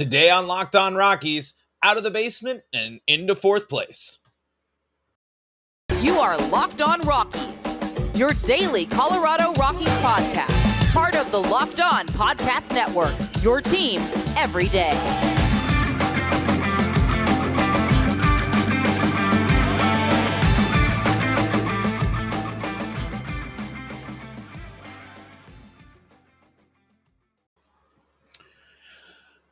Today on Locked On Rockies, out of the basement and into fourth place. You are Locked On Rockies, your daily Colorado Rockies podcast. Part of the Locked On Podcast Network, your team every day.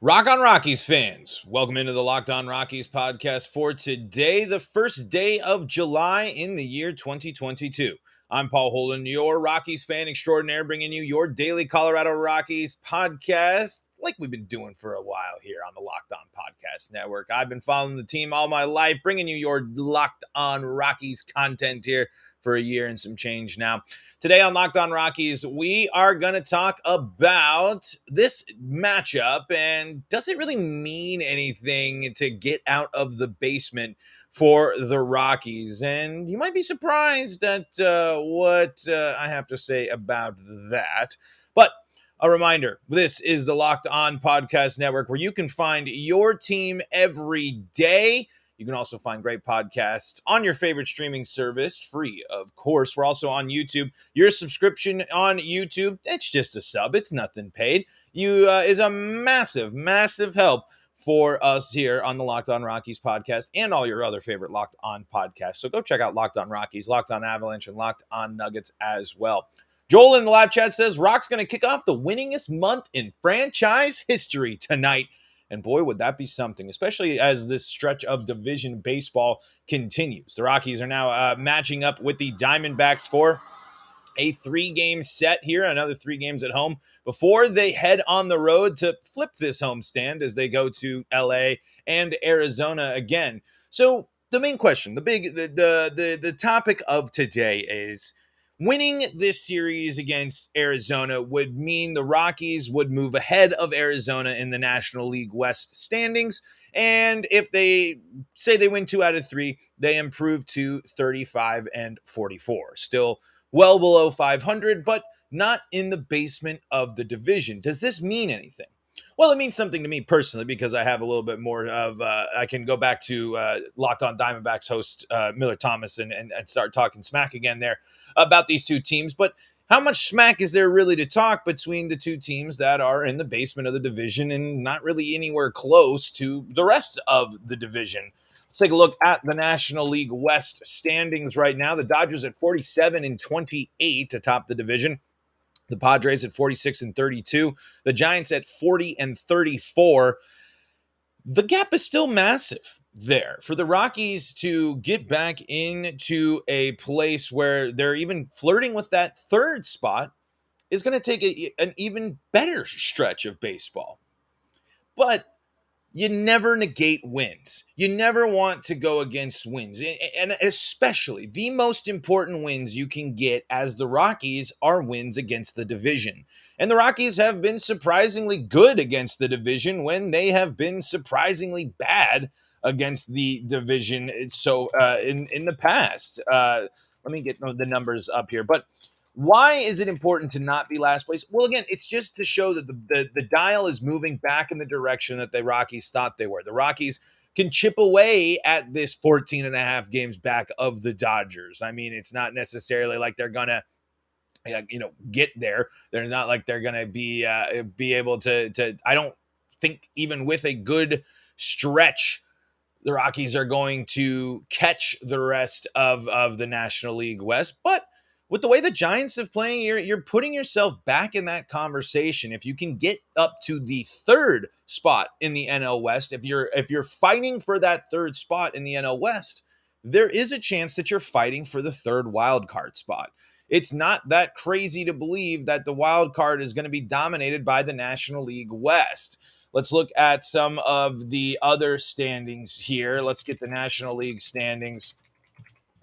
Rock on Rockies fans, welcome into the Locked On Rockies podcast for today, the first day of July in the year 2022. I'm Paul Holden, your Rockies fan extraordinaire, bringing you your daily Colorado Rockies podcast, like we've been doing for a while here on the Locked On Podcast Network. I've been following the team all my life, bringing you your Locked On Rockies content here for a year and some change now. Today on Locked On Rockies, we are going to talk about this matchup and does it really mean anything to get out of the basement for the Rockies? And you might be surprised at what I have to say about that. But a reminder, this is the Locked On Podcast Network where you can find your team every day. You can also find great podcasts on your favorite streaming service, free, of course. We're also on YouTube. Your subscription on YouTube, it's just a sub. It's nothing paid. Is a massive, massive help for us here on the Locked On Rockies podcast and all your other favorite Locked On podcasts. So go check out Locked On Rockies, Locked On Avalanche, and Locked On Nuggets as well. Joel in the live chat says, Rock's going to kick off the winningest month in franchise history tonight. And boy, would that be something, especially as this stretch of division baseball continues. The Rockies are now matching up with the Diamondbacks for a 3-game set here, another 3 games at home, before they head on the road to flip this homestand as they go to LA and Arizona again. So the main question, the topic of today is, winning this series against Arizona would mean the Rockies would move ahead of Arizona in the National League West standings. And if they say they win 2 out of 3, they improve to 35 and 44. Still well below 500, but not in the basement of the division. Does this mean anything? Well, it means something to me personally because I have a little bit more of, I can go back to Locked On Diamondbacks host Miller Thomas and start talking smack again there about these two teams. But how much smack is there really to talk between the two teams that are in the basement of the division and not really anywhere close to the rest of the division? Let's take a look at the National League West standings right now. The Dodgers at 47 and 28 to top the division. The Padres at 46 and 32. The Giants at 40 and 34. The gap is still massive there for the Rockies to get back into a place where they're even flirting with that third spot is going to take an even better stretch of baseball. But you never negate wins. You never want to go against wins. And especially the most important wins you can get as the Rockies are wins against the division. And the Rockies have been surprisingly good against the division when they have been surprisingly bad against the division. So in the past, let me get the numbers up here. But why is it important to not be last place? Well, again, it's just to show that the dial is moving back in the direction that the Rockies thought they were. The Rockies can chip away at this 14 and a half games back of the Dodgers. I mean, it's not necessarily like they're going to get there. They're not like they're going to be able to, I don't think even with a good stretch, the Rockies are going to catch the rest of the National League West. But with the way the Giants have playing, you're putting yourself back in that conversation. If you can get up to the third spot in the NL West, if you're fighting for that third spot in the NL West, there is a chance that you're fighting for the third wild card spot. It's not that crazy to believe that the wild card is going to be dominated by the National League West. Let's look at some of the other standings here. Let's get the National League standings.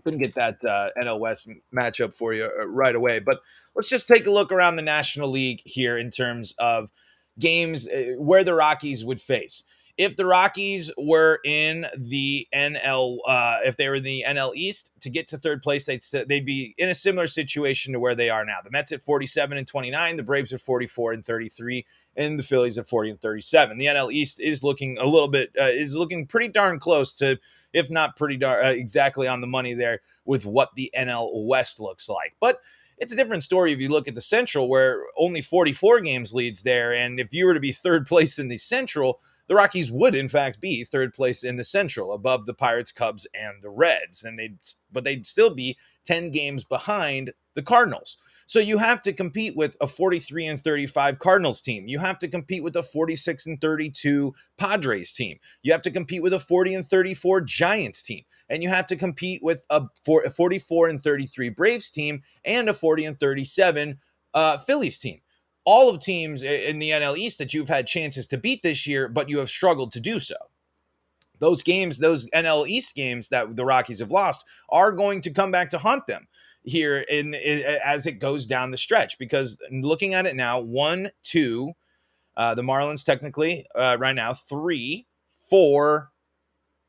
Couldn't get that NL West matchup for you right away, but let's just take a look around the National League here in terms of games where the Rockies would face. If the Rockies were in the if they were in the NL East to get to third place, they'd be in a similar situation to where they are now. The Mets at 47-29, the Braves are 44-33, and the Phillies at 40-37. The NL East is looking looking pretty darn close to, if not pretty darn exactly on the money there with what the NL West looks like. But it's a different story if you look at the Central, where only 44 games leads there. And if you were to be third place in the Central, the Rockies would, in fact, be third place in the Central, above the Pirates, Cubs, and the Reds. But they'd still be 10 games behind the Cardinals. So you have to compete with a 43-35 Cardinals team. You have to compete with a 46-32 Padres team. You have to compete with a 40-34 Giants team. And you have to compete with a 44-33 Braves team and a 40-37 Phillies team. All of teams in the NL East that you've had chances to beat this year, but you have struggled to do so. Those games, those NL East games that the Rockies have lost, are going to come back to haunt them here as it goes down the stretch. Because looking at it now, 1, 2, the Marlins technically right now, 3, 4,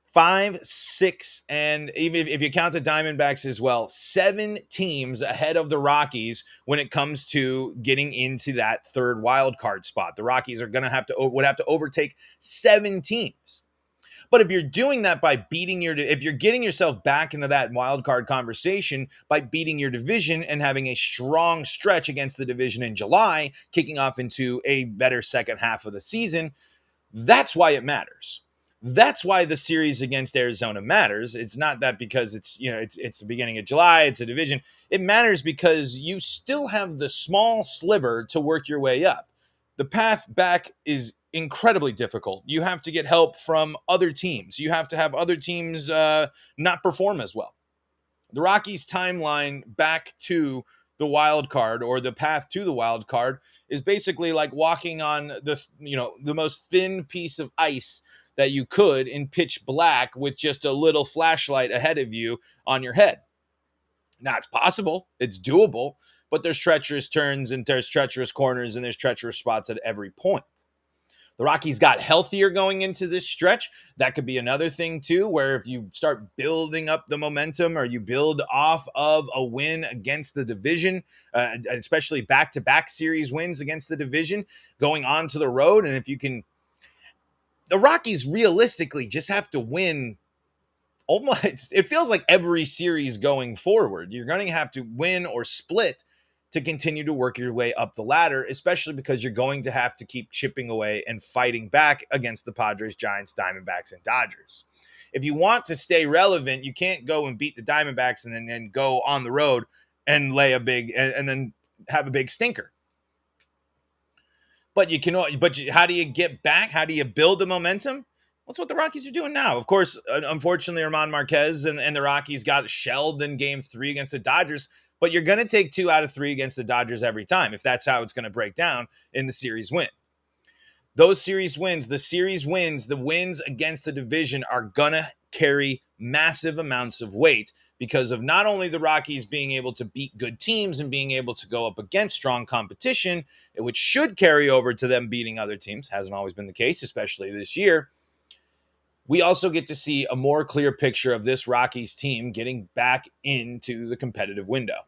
5, 6, and even if you count the Diamondbacks as well, 7 teams ahead of the Rockies when it comes to getting into that third wild card spot. The Rockies are going to would have to overtake 7 teams. But if you're doing that by if you're getting yourself back into that wild card conversation by beating your division and having a strong stretch against the division in July, kicking off into a better second half of the season, that's why it matters. That's why the series against Arizona matters. It's not that because it's the beginning of July, it's a division. It matters because you still have the small sliver to work your way up. The path back is incredibly difficult. You have to get help from other teams. You have to have other teams not perform as well. The Rockies' timeline back to the wild card, or the path to the wild card, is basically like walking on the most thin piece of ice that you could in pitch black with just a little flashlight ahead of you on your head. Now, it's possible, it's doable, but there's treacherous turns and there's treacherous corners and there's treacherous spots at every point. The Rockies got healthier going into this stretch. That could be another thing, too, where if you start building up the momentum or you build off of a win against the division, especially back-to-back series wins against the division, going on to the road, and if you can, the Rockies realistically just have to win almost, it feels like every series going forward. You're going to have to win or split to continue to work your way up the ladder, especially because you're going to have to keep chipping away and fighting back against the Padres, Giants, Diamondbacks, and Dodgers. If you want to stay relevant, you can't go and beat the Diamondbacks and then go on the road and lay a big and then have a big stinker. But how do you get back? How do you build the momentum? That's what the Rockies are doing now. Of course, unfortunately, Germán Marquez and the Rockies got shelled in Game 3 against the Dodgers. But you're going to take 2 out of 3 against the Dodgers every time if that's how it's going to break down in the series win. Those series wins, the wins against the division are going to carry massive amounts of weight because of not only the Rockies being able to beat good teams and being able to go up against strong competition, which should carry over to them beating other teams. Hasn't always been the case, especially this year. We also get to see a more clear picture of this Rockies team getting back into the competitive window.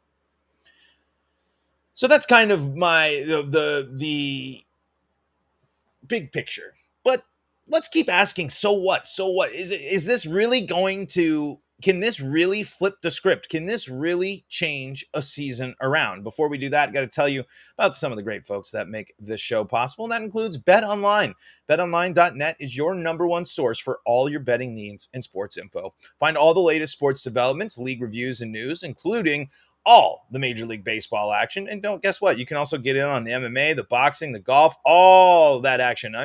So that's kind of the big picture. But let's keep asking, so what? So what? Is this really can this really flip the script? Can this really change a season around? Before we do that, I got to tell you about some of the great folks that make this show possible, and that includes BetOnline. BetOnline.net is your number one source for all your betting needs and sports info. Find all the latest sports developments, league reviews, and news, including all the Major League Baseball action. And guess what? You can also get in on the MMA, the boxing, the golf, all that action.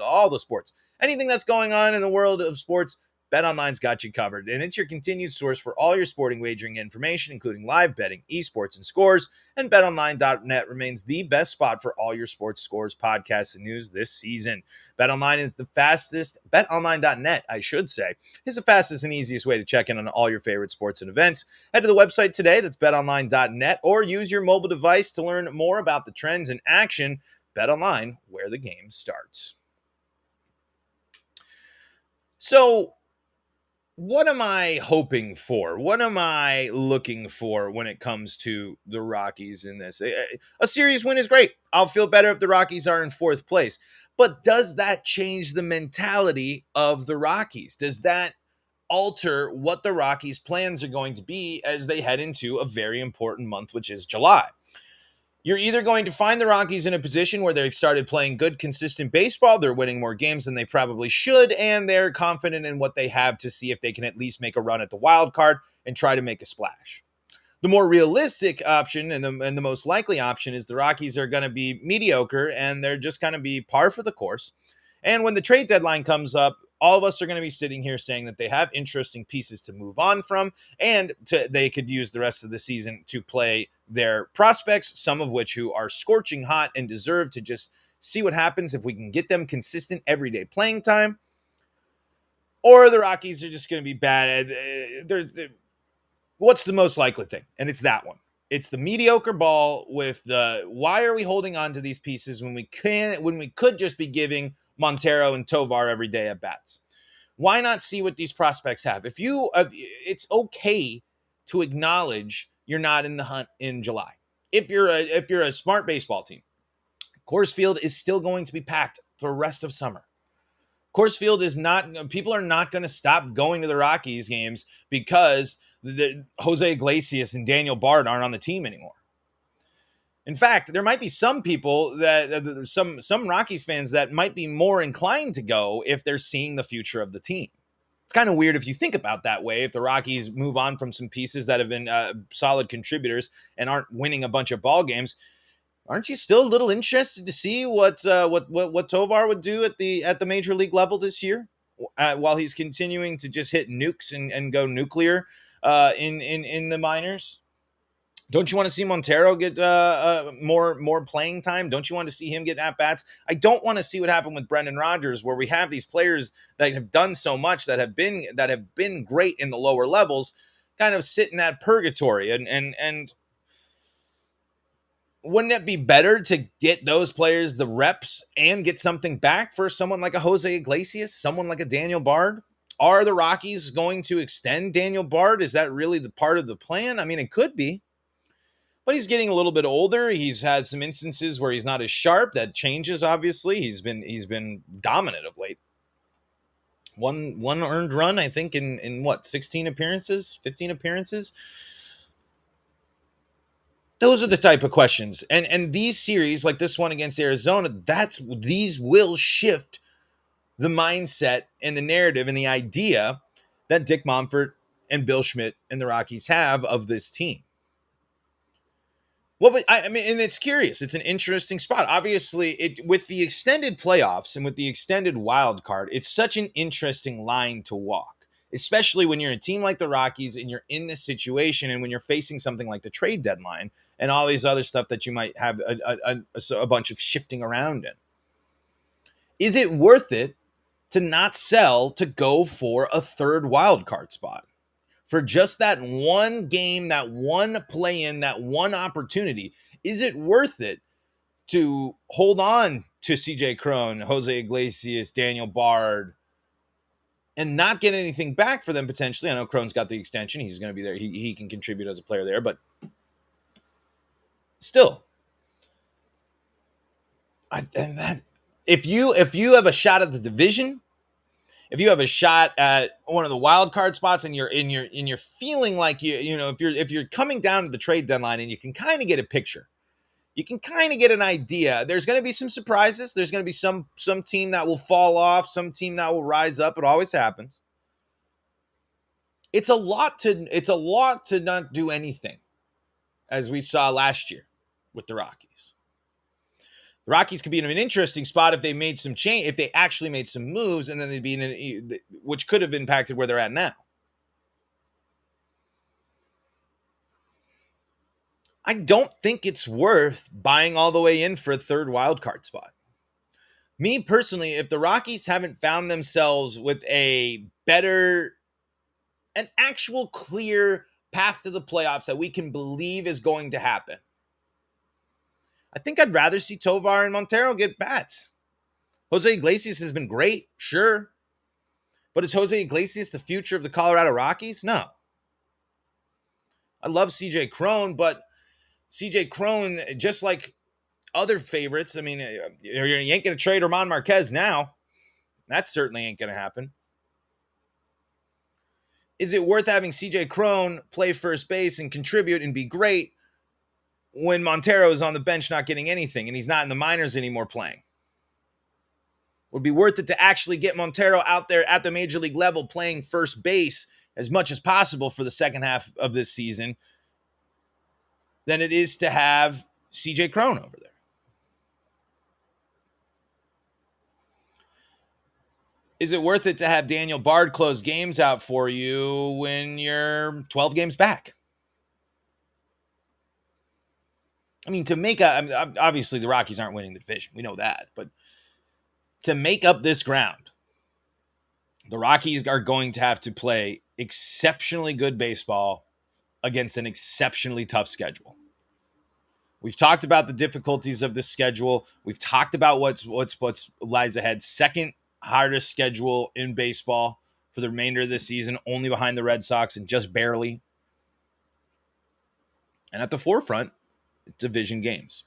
All the sports. Anything that's going on in the world of sports, BetOnline's got you covered, and it's your continued source for all your sporting wagering information, including live betting, esports, and scores. And BetOnline.net remains the best spot for all your sports scores, podcasts, and news this season. BetOnline is the fastest. BetOnline.net, I should say, is the fastest and easiest way to check in on all your favorite sports and events. Head to the website today. That's BetOnline.net, or use your mobile device to learn more about the trends in action. BetOnline, where the game starts. So, what am I hoping for? What am I looking for when it comes to the Rockies in this? A series win is great. I'll feel better if the Rockies are in fourth place. But does that change the mentality of the Rockies? Does that alter what the Rockies' plans are going to be as they head into a very important month, which is July? You're either going to find the Rockies in a position where they've started playing good, consistent baseball. They're winning more games than they probably should, and they're confident in what they have to see if they can at least make a run at the wild card and try to make a splash. The more realistic option and the most likely option is the Rockies are going to be mediocre and they're just going to be par for the course. And when the trade deadline comes up, all of us are going to be sitting here saying that they have interesting pieces to move on from, and they could use the rest of the season to play their prospects, some of which who are scorching hot and deserve to just see what happens if we can get them consistent everyday playing time. Or the Rockies are just going to be bad. What's the most likely thing? And it's that one. It's the mediocre ball with the why are we holding on to these pieces when we could just be giving Montero and Tovar every day at bats? Why not see what these prospects have? It's okay to acknowledge you're not in the hunt in July. If you're a smart baseball team, Coors Field is still going to be packed for the rest of summer. Coors Field is not, people are not going to stop going to the Rockies games because Jose Iglesias and Daniel Bard aren't on the team anymore. In fact, there might be some people some Rockies fans that might be more inclined to go if they're seeing the future of the team. It's kind of weird if you think about that way. If the Rockies move on from some pieces that have been solid contributors and aren't winning a bunch of ball games, aren't you still a little interested to see what Tovar would do at the major league level this year, while he's continuing to just hit nukes and go nuclear in the minors? Don't you want to see Montero get more playing time? Don't you want to see him get at bats? I don't want to see what happened with Brendan Rodgers, where we have these players that have done so much, that have been great in the lower levels, kind of sit in that purgatory. And wouldn't it be better to get those players the reps and get something back for someone like a Jose Iglesias, someone like a Daniel Bard? Are the Rockies going to extend Daniel Bard? Is that really the part of the plan? I mean, it could be. But he's getting a little bit older. He's had some instances where he's not as sharp. That changes, obviously. He's been dominant of late. One earned run, I think, in what, 16 appearances, 15 appearances? Those are the type of questions. And these series, like this one against Arizona, these will shift the mindset and the narrative and the idea that Dick Monfort and Bill Schmidt and the Rockies have of this team. Well, but I mean, and it's curious. It's an interesting spot. Obviously, with the extended playoffs and with the extended wild card, it's such an interesting line to walk, especially when you're a team like the Rockies and you're in this situation and when you're facing something like the trade deadline and all these other stuff that you might have a bunch of shifting around in. Is it worth it to not sell to go for a third wild card spot? For just that one game, that one play-in, that one opportunity, is it worth it to hold on to CJ Cron, Jose Iglesias, Daniel Bard, and not get anything back for them potentially? I know Cron's got the extension. He's going to be there. He can contribute as a player there, but still. If you have a shot at the division, if you have a shot at one of the wild card spots and you're feeling like if you're coming down to the trade deadline and you can kind of get a picture, you can kind of get an idea. There's going to be some surprises. There's going to be some team that will fall off, some team that will rise up. It always happens. It's a lot to not do anything, as we saw last year with the Rockies. The Rockies could be in an interesting spot if they made some change, if they actually made some moves, and then they'd be which could have impacted where they're at now. I don't think it's worth buying all the way in for a third wild card spot. Me personally, if the Rockies haven't found themselves with an actual clear path to the playoffs that we can believe is going to happen, I think I'd rather see Tovar and Montero get bats. Jose Iglesias has been great, sure. But is Jose Iglesias the future of the Colorado Rockies? No. I love CJ Cron, but CJ Cron, just like other favorites, I mean, you ain't going to trade Ramon Marquez now. That certainly ain't going to happen. Is it worth having CJ Cron play first base and contribute and be great when Montero is on the bench not getting anything and he's not in the minors anymore playing? Would be worth it to actually get Montero out there at the major league level playing first base as much as possible for the second half of this season than it is to have CJ Cron over there. Is it worth it to have Daniel Bard close games out for you when you're 12 games back? I mean, obviously the Rockies aren't winning the division. We know that. But to make up this ground, the Rockies are going to have to play exceptionally good baseball against an exceptionally tough schedule. We've talked about the difficulties of this schedule. We've talked about what's lies ahead. Second hardest schedule in baseball for the remainder of this season, only behind the Red Sox and just barely. And at the forefront, division games.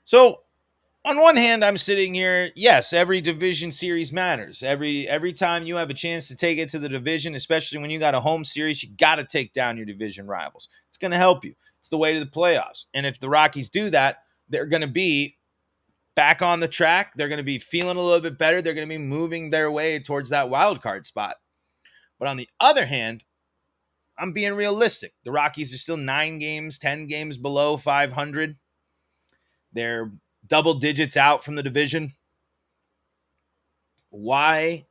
So on one hand, I'm sitting here, yes, every division series matters. Every time you have a chance to take it to the division, especially when you got a home series, you got to take down your division rivals. It's going to help you. It's the way to the playoffs. And if the Rockies do that, they're going to be back on the track. They're going to be feeling a little bit better. They're going to be moving their way towards that wild card spot. But on the other hand, I'm being realistic. The Rockies are still 9 games, 10 games below 500. They're double digits out from the division. Why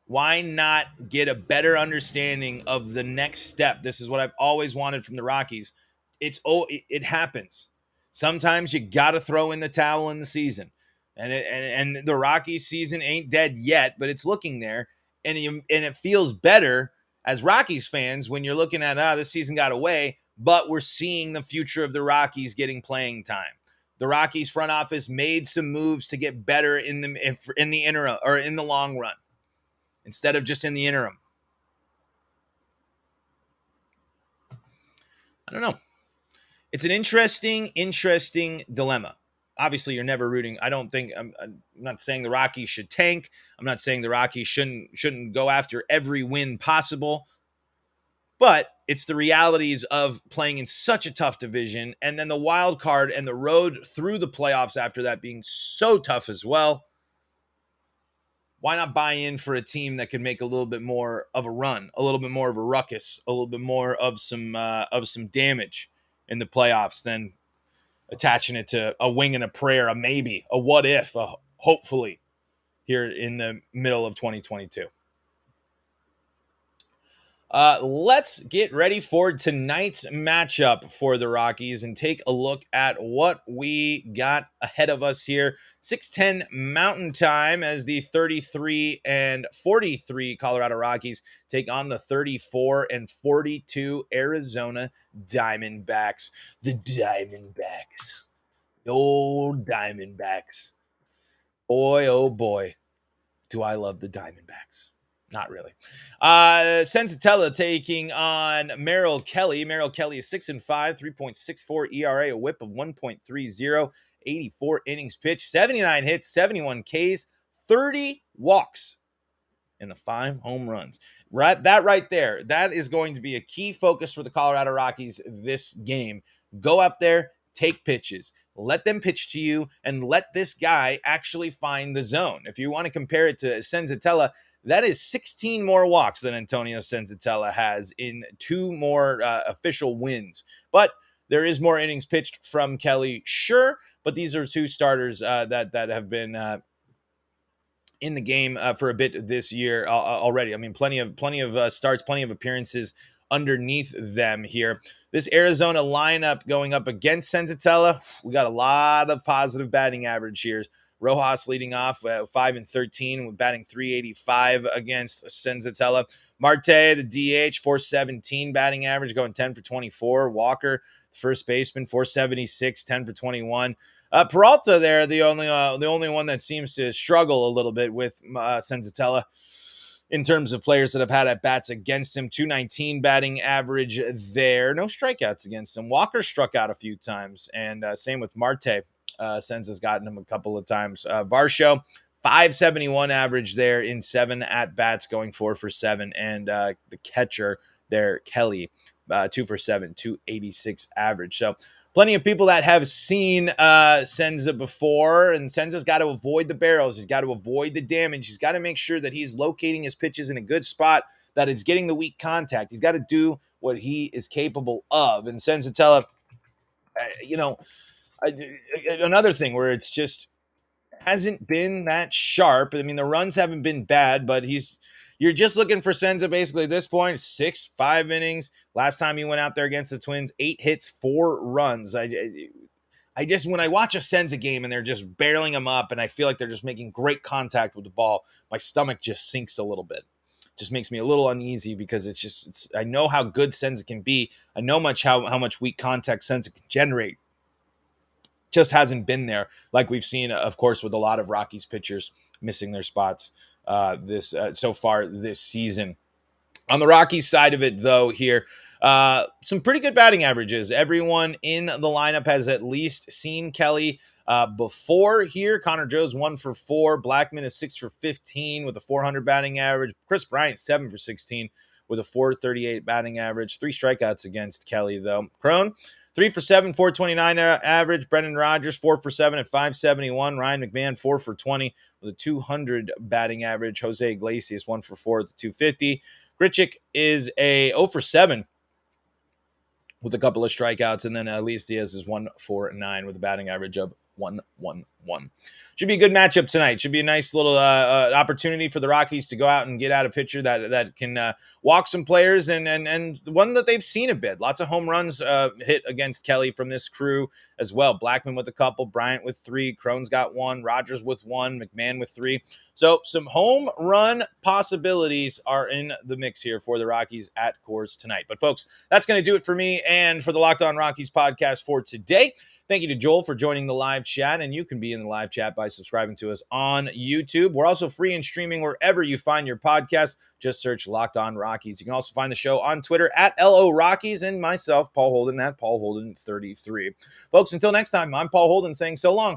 not get a better understanding of the next step? This is what I've always wanted from the Rockies. It happens. Sometimes you got to throw in the towel in the season. And the Rockies season ain't dead yet, but it's looking there. And it feels better as Rockies fans when you're looking at, this season got away, but we're seeing the future of the Rockies getting playing time. The Rockies front office made some moves to get better in the interim or in the long run instead of just in the interim. I don't know. It's an interesting dilemma. Obviously, you're never rooting. I'm not saying the Rockies should tank. I'm not saying the Rockies shouldn't go after every win possible. But it's the realities of playing in such a tough division, and then the wild card and the road through the playoffs after that being so tough as well. Why not buy in for a team that could make a little bit more of a run, a little bit more of a ruckus, a little bit more of some damage in the playoffs than attaching it to a wing and a prayer, a maybe, a what if, a hopefully here in the middle of 2022. Let's get ready for tonight's matchup for the Rockies and take a look at what we got ahead of us here. 6:10 Mountain Time as the 33-43 Colorado Rockies take on the 34-42 Arizona Diamondbacks. The Diamondbacks. The old Diamondbacks. Boy, oh boy, do I love the Diamondbacks. Not really. Senzatella taking on Merrill Kelly. Merrill Kelly is 6-5, 3.64 ERA, a whip of 1.30, 84 innings pitched, 79 hits, 71 Ks, 30 walks, and the 5 home runs. That right there, that is going to be a key focus for the Colorado Rockies this game. Go up there, take pitches. Let them pitch to you, and let this guy actually find the zone. If you want to compare it to Senzatella, that is 16 more walks than Antonio Senzatella has in 2 more official wins. But there is more innings pitched from Kelly, sure. But these are 2 starters that have been in the game for a bit this year already. I mean, plenty of starts, plenty of appearances underneath them here. This Arizona lineup going up against Senzatella, we got a lot of positive batting average here. Rojas leading off 5-13 with batting .385 against Senzatella. Marte, the DH, .417 batting average, going 10 for 24. Walker, first baseman, .476, 10 for 21. Peralta there, the only one that seems to struggle a little bit with Senzatella in terms of players that have had at bats against him. 219 batting average there. No strikeouts against him. Walker struck out a few times, and same with Marte. Senza's gotten him a couple of times. Varsho, 571 average there in 7 at bats, going 4 for 7, and the catcher there, Kelly, 2 for 7, 286 average. So plenty of people that have seen Senza before, and Senza's got to avoid the barrels. He's got to avoid the damage. He's got to make sure that he's locating his pitches in a good spot, that it's getting the weak contact. He's got to do what he is capable of. And Senzatella, another thing where it's just hasn't been that sharp. I mean, the runs haven't been bad, but you're just looking for Senza basically at this point. 5 innings. Last time he went out there against the Twins, 8 hits, 4 runs. I just, when I watch a Senza game and they're just barreling him up and I feel like they're just making great contact with the ball, my stomach just sinks a little bit. Just makes me a little uneasy because I know how good Senza can be. I know how much weak contact Senza can generate. Just hasn't been there like we've seen, of course, with a lot of Rockies pitchers missing their spots so far this season. On the Rockies side of it, though, here, some pretty good batting averages. Everyone in the lineup has at least seen Kelly before here. Connor Joe's 1 for 4. Blackmon is 6 for 15 with a 400 batting average. Chris Bryant, 7 for 16 with a 438 batting average. 3 strikeouts against Kelly, though. Crone, 3 for 7, 429 average. Brendan Rodgers, 4 for 7 at 571. Ryan McMahon, 4 for 20 with a 200 batting average. Jose Iglesias, 1 for 4 at 250. Grichuk is a 0 for 7 with a couple of strikeouts. And then Elias Diaz is 1 for 9 with a batting average of 1-1-1. Should be a good matchup tonight. Should be a nice little opportunity for the Rockies to go out and get out a pitcher that can walk some players and one that they've seen a bit. Lots of home runs hit against Kelly from this crew as well. Blackmon with a couple, Bryant with 3, Crone's got 1, Rodgers with 1, McMahon with 3. So some home run possibilities are in the mix here for the Rockies at Coors tonight. But folks, that's going to do it for me and for the Locked On Rockies podcast for today. Thank you to Joel for joining the live chat, and you can be in the live chat by subscribing to us on YouTube. We're also free and streaming wherever you find your podcast. Just search Locked On Rockies. You can also find the show on Twitter at LO Rockies and myself, Paul Holden, at Paul Holden 33. Folks, until next time, I'm Paul Holden saying so long.